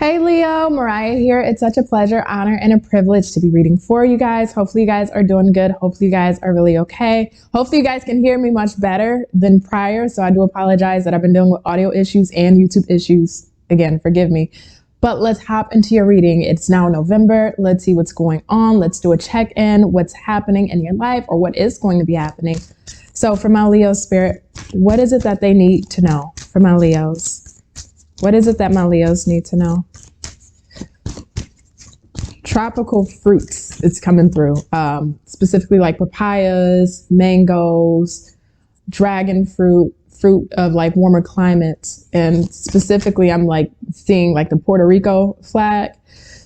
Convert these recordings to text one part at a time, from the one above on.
Hey Leo, Mariah here. It's such a pleasure, honor, and a privilege to be reading for you guys. Hopefully you guys are doing good. Hopefully you guys are really okay. Hopefully you guys can hear me much better than prior. So I do apologize that I've been dealing with audio issues and YouTube issues. Again, forgive me. But let's hop into your reading. It's now November. Let's see what's going on. Let's do a check-in. What's happening in your life or what is going to be happening. So for my Leo spirit, what is it that they need to know for my Leos? What is it that my Leos need to know? Tropical fruits, it's coming through. Specifically like papayas, mangoes, dragon fruit of like warmer climates. And specifically, I'm like seeing like the Puerto Rico flag.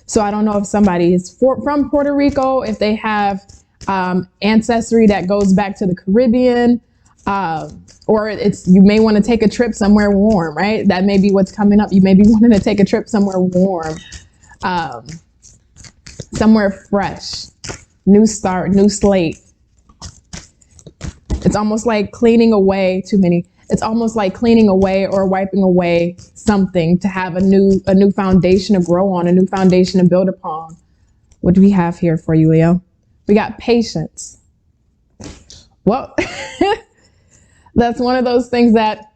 So I don't know if somebody is from Puerto Rico, if they have ancestry that goes back to the Caribbean, or you may want to take a trip somewhere warm, right? That may be what's coming up. You may be wanting to take a trip somewhere warm, somewhere fresh, new start, new slate. It's almost like cleaning away it's almost like cleaning away or wiping away something to have a new foundation to grow on, a new foundation to build upon. What do we have here for you, Leo? We got patience. Well, that's one of those things that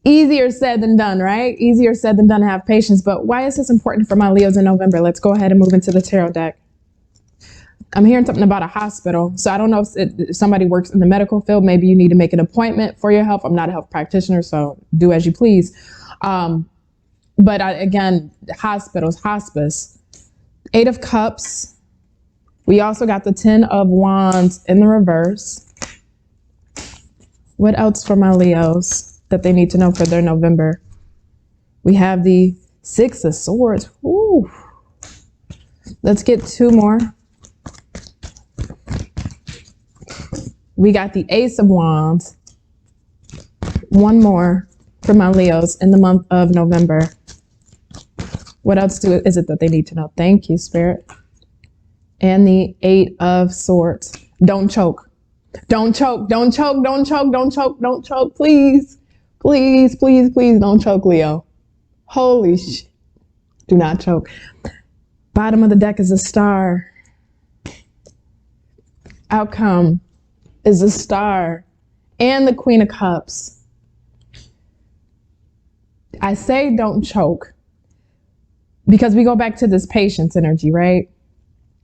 easier said than done, right? Easier said than done to have patience. But why is this important for my Leos in November? Let's go ahead and move into the tarot deck. I'm hearing something about a hospital. So I don't know if somebody works in the medical field. Maybe you need to make an appointment for your health. I'm not a health practitioner, so do as you please. Again, hospitals, hospice, 8 of Cups. We also got the 10 of Wands in the reverse. What else for my Leos that they need to know for their November? We have the 6 of Swords. Ooh. Let's get 2 more. We got the Ace of Wands. 1 more for my Leos in the month of November. What else is it that they need to know? Thank you, Spirit. And the 8 of Swords. Don't choke. Don't choke. Don't choke. Don't choke. Don't choke. Don't choke. Please. Please, please, please don't choke, Leo. Holy shit. Do not choke. Bottom of the deck is a star. Outcome is a star and the Queen of Cups. I say don't choke because we go back to this patience energy, right?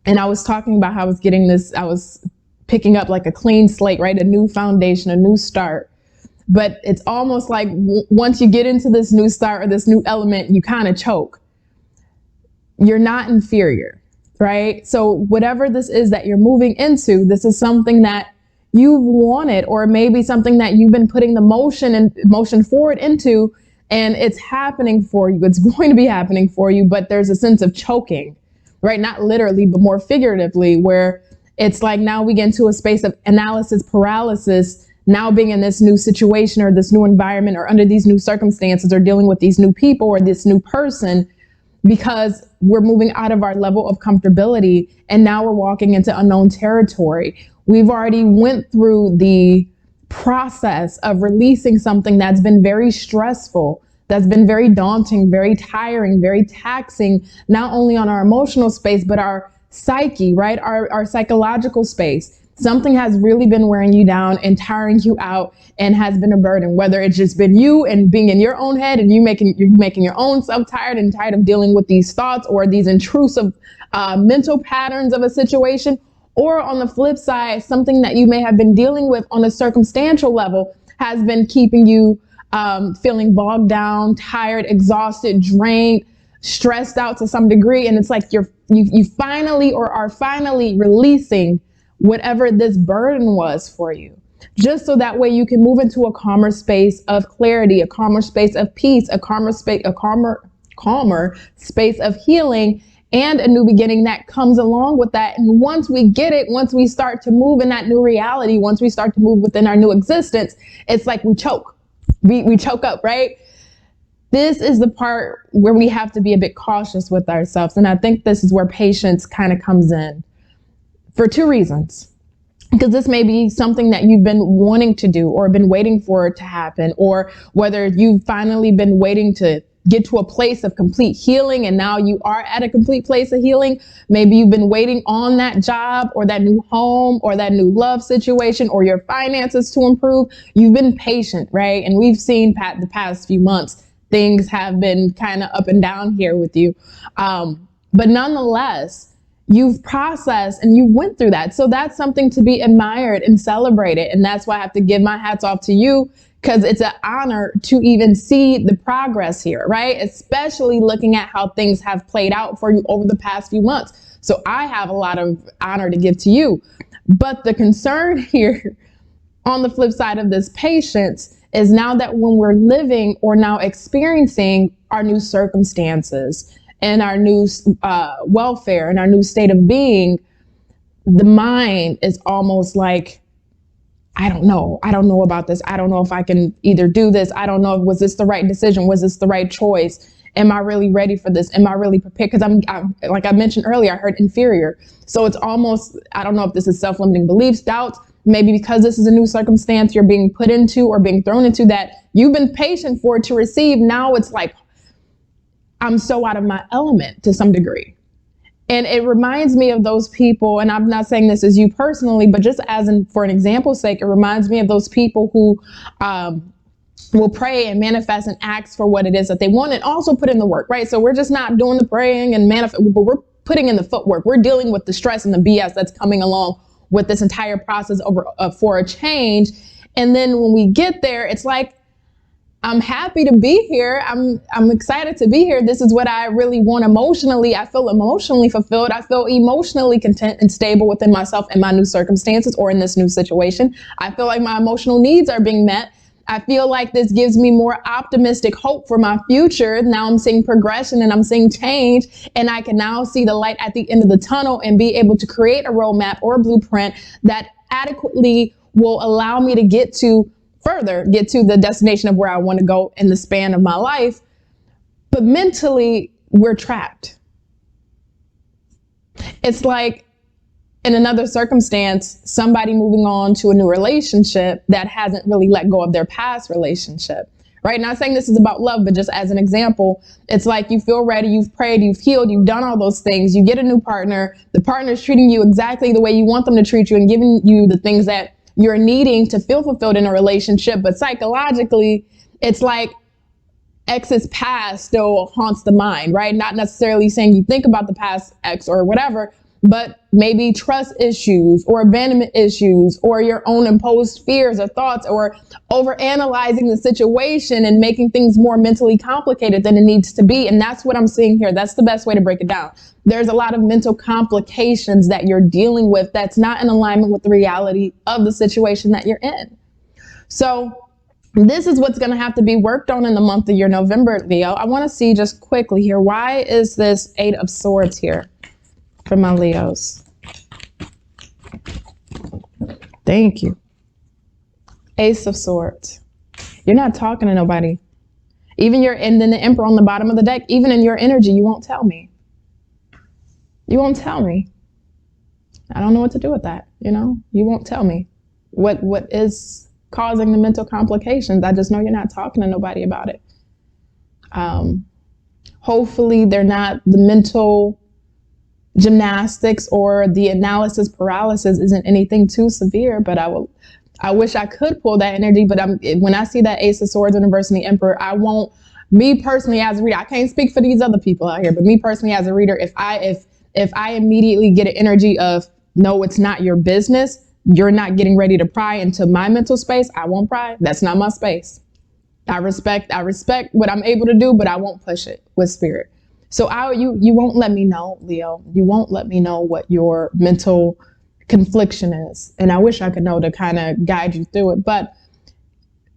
And I was talking about how I was picking up like a clean slate, right? A new foundation, a new start. But it's almost like once you get into this new start or this new element, you kind of choke. You're not inferior, right? So whatever this is that you're moving into, this is something that you've wanted, or maybe something that you've been putting the motion forward into, and it's happening for you. It's going to be happening for you, but there's a sense of choking, right? Not literally, but more figuratively, where it's like now we get into a space of analysis paralysis, now being in this new situation or this new environment or under these new circumstances or dealing with these new people or this new person, because we're moving out of our level of comfortability and now we're walking into unknown territory. We've already went through the process of releasing something that's been very stressful, that's been very daunting, very tiring, very taxing, not only on our emotional space, but our psyche, right? Our psychological space. Something has really been wearing you down and tiring you out and has been a burden, whether it's just been you and being in your own head and you're making your own self tired and tired of dealing with these thoughts or these intrusive mental patterns of a situation. Or on the flip side, something that you may have been dealing with on a circumstantial level has been keeping you feeling bogged down, tired, exhausted, drained, stressed out to some degree. And it's like you finally or are finally releasing whatever this burden was for you, just so that way you can move into a calmer space of clarity, a calmer space of peace, a calmer space of healing, and a new beginning that comes along with that. And once we get it, once we start to move in that new reality, once we start to move within our new existence, it's like we choke. We choke up, right? This is the part where we have to be a bit cautious with ourselves. And I think this is where patience kind of comes in for 2 reasons. Because this may be something that you've been wanting to do or been waiting for it to happen, or whether you've finally been waiting to get to a place of complete healing, and now you are at a complete place of healing. Maybe you've been waiting on that job or that new home or that new love situation or your finances to improve. You've been patient, right? And we've seen the past few months, things have been kind of up and down here with you. But nonetheless, you've processed and you went through that. So that's something to be admired and celebrated. And that's why I have to give my hats off to you, because it's an honor to even see the progress here, right? Especially looking at how things have played out for you over the past few months. So I have a lot of honor to give to you. But the concern here on the flip side of this patience is now that when we're living or now experiencing our new circumstances and our new welfare and our new state of being, the mind is almost like, I don't know about this. I don't know if I can either do this. I don't know, was this the right decision? Was this the right choice? Am I really ready for this? Am I really prepared? Because I'm like I mentioned earlier, I heard inferior. So it's almost, I don't know if this is self-limiting beliefs, doubts, maybe because this is a new circumstance you're being put into or being thrown into that you've been patient for it to receive. Now it's like, I'm so out of my element to some degree. And it reminds me of those people, and I'm not saying this as you personally, but just for an example's sake, it reminds me of those people who will pray and manifest and ask for what it is that they want and also put in the work, right? So we're just not doing the praying and manifest, but we're putting in the footwork. We're dealing with the stress and the BS that's coming along with this entire process for a change. And then when we get there, it's like, I'm happy to be here. I'm excited to be here. This is what I really want emotionally. I feel emotionally fulfilled. I feel emotionally content and stable within myself and my new circumstances or in this new situation. I feel like my emotional needs are being met. I feel like this gives me more optimistic hope for my future. Now I'm seeing progression and I'm seeing change, and I can now see the light at the end of the tunnel and be able to create a roadmap or a blueprint that adequately will allow me to get to the destination of where I want to go in the span of my life. But mentally, we're trapped. It's like in another circumstance, somebody moving on to a new relationship that hasn't really let go of their past relationship, right? Not saying this is about love, but just as an example, it's like you feel ready, you've prayed, you've healed, you've done all those things. You get a new partner, the partner's treating you exactly the way you want them to treat you and giving you the things that you're needing to feel fulfilled in a relationship. But psychologically, it's like ex's past still haunts the mind, right? Not necessarily saying you think about the past ex or whatever, but maybe trust issues or abandonment issues or your own imposed fears or thoughts or overanalyzing the situation and making things more mentally complicated than it needs to be. And that's what I'm seeing here. That's the best way to break it down. There's a lot of mental complications that you're dealing with that's not in alignment with the reality of the situation that you're in. So this is what's going to have to be worked on in the month of your November, Leo. I want to see just quickly here. Why is this 8 of Swords here for my Leos? Thank you. Ace of Swords. You're not talking to nobody. And then the Emperor on the bottom of the deck, even in your energy, you won't tell me. You won't tell me. I don't know what to do with that. You won't tell me what is causing the mental complications. I just know you're not talking to nobody about it. Hopefully they're not the mental gymnastics or the analysis paralysis isn't anything too severe, but I wish I could pull that energy, but when I see that Ace of Swords in reverse and the Emperor, me personally as a reader, I can't speak for these other people out here, but me personally as a reader, if I immediately get an energy of, no, it's not your business, you're not getting ready to pry into my mental space, I won't pry. That's not my space. I respect what I'm able to do, but I won't push it with spirit. So you won't let me know, Leo. You won't let me know what your mental confliction is. And I wish I could know to kind of guide you through it. But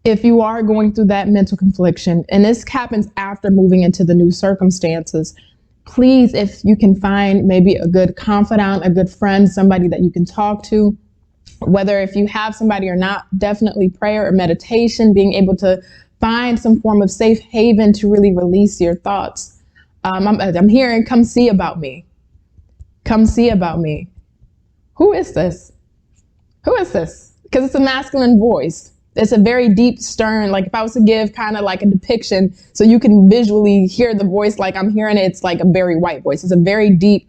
if you are going through that mental confliction, and this happens after moving into the new circumstances, please, if you can find maybe a good confidant, a good friend, somebody that you can talk to, whether if you have somebody or not, definitely prayer or meditation, being able to find some form of safe haven to really release your thoughts. I'm hearing, come see about me. Come see about me. Who is this? Who is this? Because it's a masculine voice. It's a very deep, stern, like if I was to give kind of like a depiction so you can visually hear the voice like I'm hearing it, it's like a Barry White voice. It's a very deep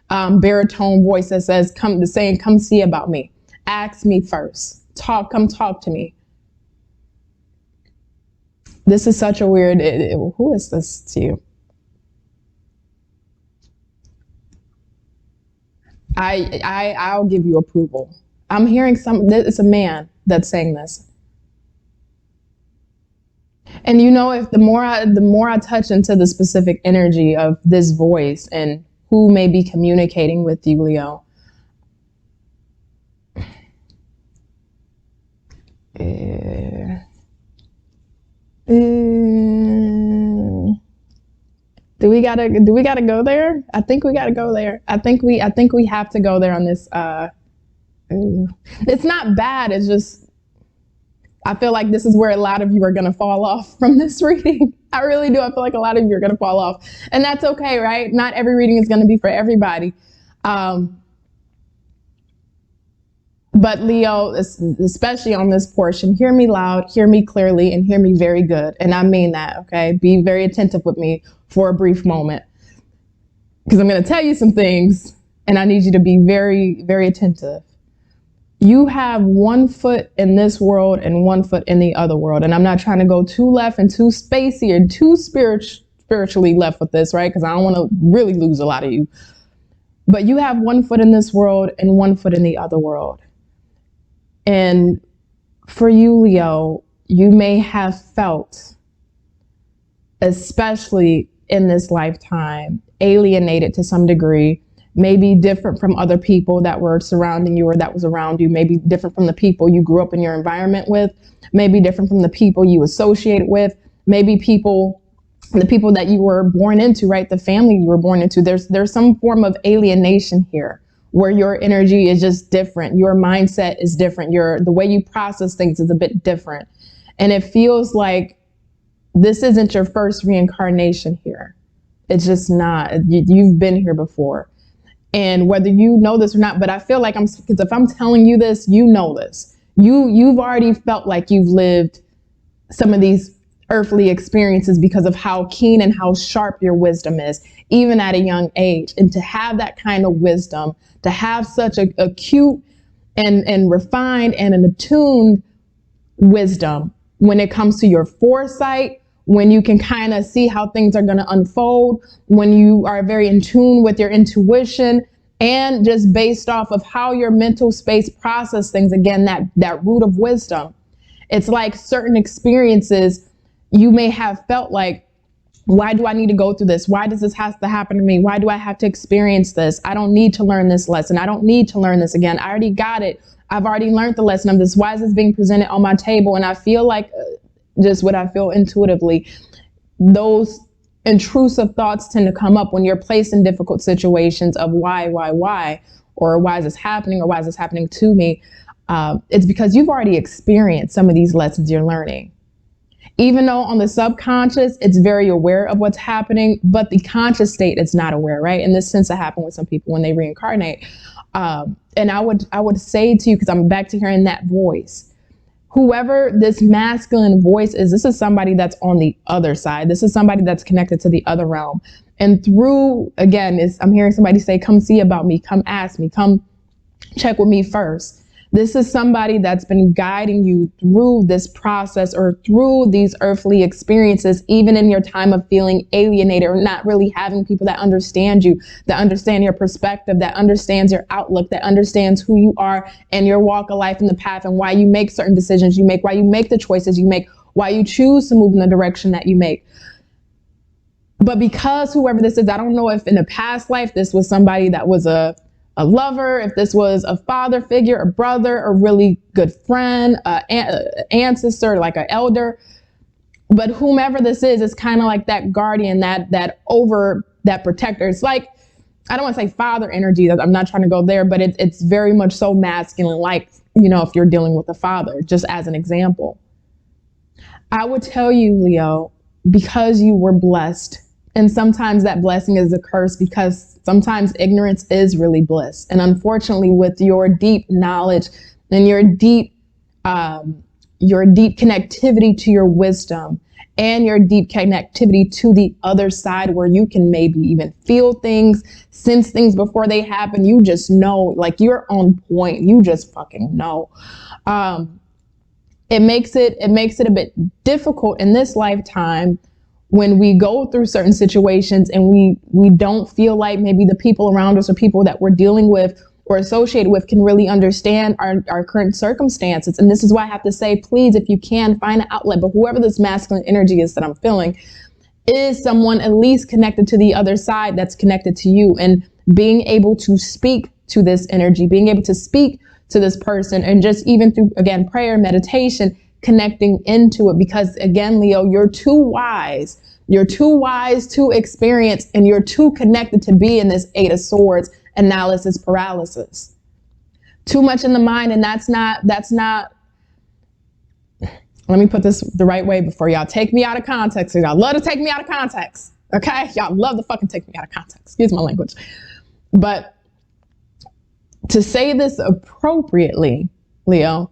baritone voice that says, come see about me. Ask me first. Come talk to me. This is such a weird, who is this to you? I'll give you approval. I'm hearing it's a man that's saying this. And you know, if the more I touch into the specific energy of this voice and who may be communicating with you, Leo, do we gotta go there? I think we gotta go there. I think we have to go there on this. It's not bad. It's just, I feel like this is where a lot of you are gonna fall off from this reading. I really do. I feel like a lot of you are gonna fall off, and that's okay, right? Not every reading is gonna be for everybody. But Leo, especially on this portion, hear me loud, hear me clearly, and hear me very good. And I mean that, okay? Be very attentive with me for a brief moment, because I'm going to tell you some things, and I need you to be very, very attentive. You have 1 foot in this world and 1 foot in the other world. And I'm not trying to go too left and too spacey or too spiritually left with this, right? Because I don't want to really lose a lot of you. But you have 1 foot in this world and 1 foot in the other world. And for you, Leo, you may have felt, especially in this lifetime, alienated to some degree, maybe different from other people that were surrounding you or that was around you, maybe different from the people you grew up in your environment with, maybe different from the people you associated with, maybe the people that you were born into, right? The family you were born into. There's some form of alienation here, where your energy is just different. Your mindset is different. The way you process things is a bit different. And it feels like this isn't your first reincarnation here. It's just not. You've been here before. And whether you know this or not, but I feel like because if I'm telling you this, you know this. You've already felt like you've lived some of these earthly experiences because of how keen and how sharp your wisdom is, even at a young age. And to have that kind of wisdom, to have such a acute and refined and an attuned wisdom when it comes to your foresight, when you can kind of see how things are going to unfold, when you are very in tune with your intuition, and just based off of how your mental space process things, again, that root of wisdom. It's like certain experiences you may have felt like, why do I need to go through this? Why does this have to happen to me? Why do I have to experience this? I don't need to learn this lesson. I don't need to learn this again. I already got it. I've already learned the lesson of this. Why is this being presented on my table? And I feel like just what I feel intuitively, those intrusive thoughts tend to come up when you're placed in difficult situations of why, or why is this happening, or why is this happening to me? It's because you've already experienced some of these lessons you're learning. Even though on the subconscious, it's very aware of what's happening, but the conscious state is not aware, right? In this sense, that happened with some people when they reincarnate. And I would say to you, because I'm back to hearing that voice, whoever this masculine voice is, this is somebody that's on the other side. This is somebody that's connected to the other realm. And through, again, I'm hearing somebody say, come see about me, come ask me, come check with me first. This is somebody that's been guiding you through this process or through these earthly experiences, even in your time of feeling alienated or not really having people that understand you, that understand your perspective, that understands your outlook, that understands who you are and your walk of life and the path and why you make certain decisions you make, why you make the choices you make, why you choose to move in the direction that you make. But because whoever this is, I don't know if in a past life this was somebody that was a lover, if this was a father figure, a brother, a really good friend, ancestor, like an elder. But whomever this is, it's kind of like that guardian, that protector. It's like, I don't want to say father energy. I'm not trying to go there, but it's very much so masculine, like, if you're dealing with a father, just as an example. I would tell you, Leo, because you were blessed, and sometimes that blessing is a curse because sometimes ignorance is really bliss. And unfortunately, with your deep knowledge and your deep your deep connectivity to your wisdom and your deep connectivity to the other side, where you can maybe even feel things, sense things before they happen. You just know, like, you're on point. You just fucking know. It makes it a bit difficult in this lifetime when we go through certain situations and we don't feel like maybe the people around us or people that we're dealing with or associated with can really understand our current circumstances. And this is why I have to say, please, if you can, find an outlet. But whoever this masculine energy is that I'm feeling is someone at least connected to the other side that's connected to you, and being able to speak to this energy, being able to speak to this person, and just even through, again, prayer, meditation, connecting into it. Because again, Leo, you're too wise. You're too wise, too experienced, and you're too connected to be in this Eight of Swords analysis paralysis. Too much in the mind, and that's not, let me put this the right way before y'all take me out of context. Y'all love to take me out of context. Okay? Y'all love to fucking take me out of context. Excuse my language. But to say this appropriately, Leo,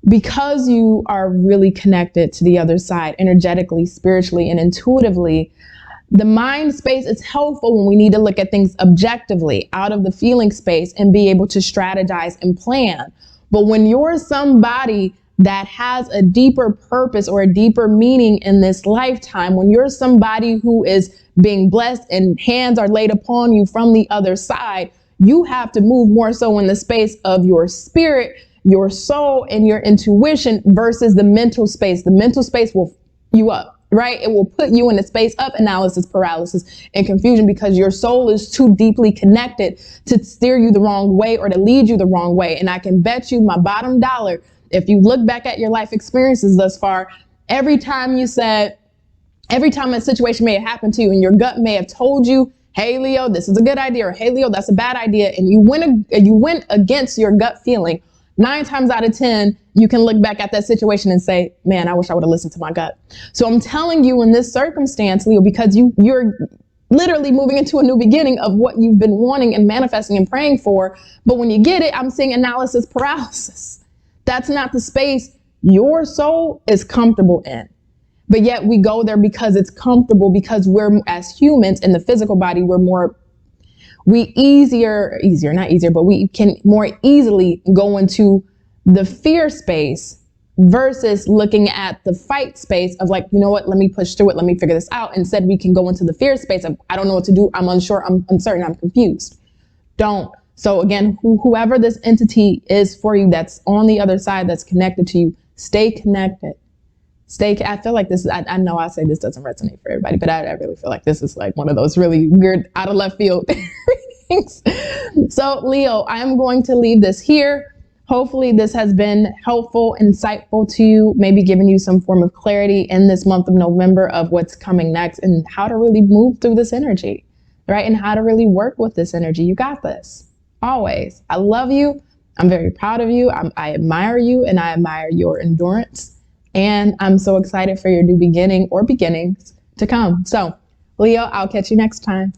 because you are really connected to the other side energetically, spiritually, and intuitively, the mind space is helpful when we need to look at things objectively out of the feeling space and be able to strategize and plan. But when you're somebody that has a deeper purpose or a deeper meaning in this lifetime, when you're somebody who is being blessed and hands are laid upon you from the other side, you have to move more so in the space of your spirit, your soul, and your intuition versus the mental space. The mental space will f you up, right? It will put you in a space of analysis paralysis and confusion because your soul is too deeply connected to steer you the wrong way or to lead you the wrong way. And I can bet you my bottom dollar, if you look back at your life experiences thus far, every time a situation may have happened to you and your gut may have told you, hey, Leo, this is a good idea, or hey, Leo, that's a bad idea, and you went against your gut feeling, 9 times out of 10, you can look back at that situation and say, man, I wish I would have listened to my gut. So I'm telling you, in this circumstance, Leo, because you're literally moving into a new beginning of what you've been wanting and manifesting and praying for. But when you get it, I'm seeing analysis paralysis. That's not the space your soul is comfortable in. But yet we go there because it's comfortable, because we're, as humans in the physical body, we can more easily go into the fear space versus looking at the fight space of, like, you know what, let me push through it. Let me figure this out. Instead, we can go into the fear space of, I don't know what to do. I'm unsure. I'm uncertain. I'm confused. Don't. So again, whoever this entity is for you, that's on the other side, that's connected to you, stay connected. I feel like this is, I know I say this doesn't resonate for everybody, but I really feel like this is like one of those really weird, out of left field things. So Leo, I am going to leave this here. Hopefully this has been helpful, insightful to you, maybe giving you some form of clarity in this month of November of what's coming next and how to really move through this energy, right? And how to really work with this energy. You got this, always. I love you. I'm very proud of you. I admire you, and I admire your endurance. And I'm so excited for your new beginning or beginnings to come. So Leo, I'll catch you next time.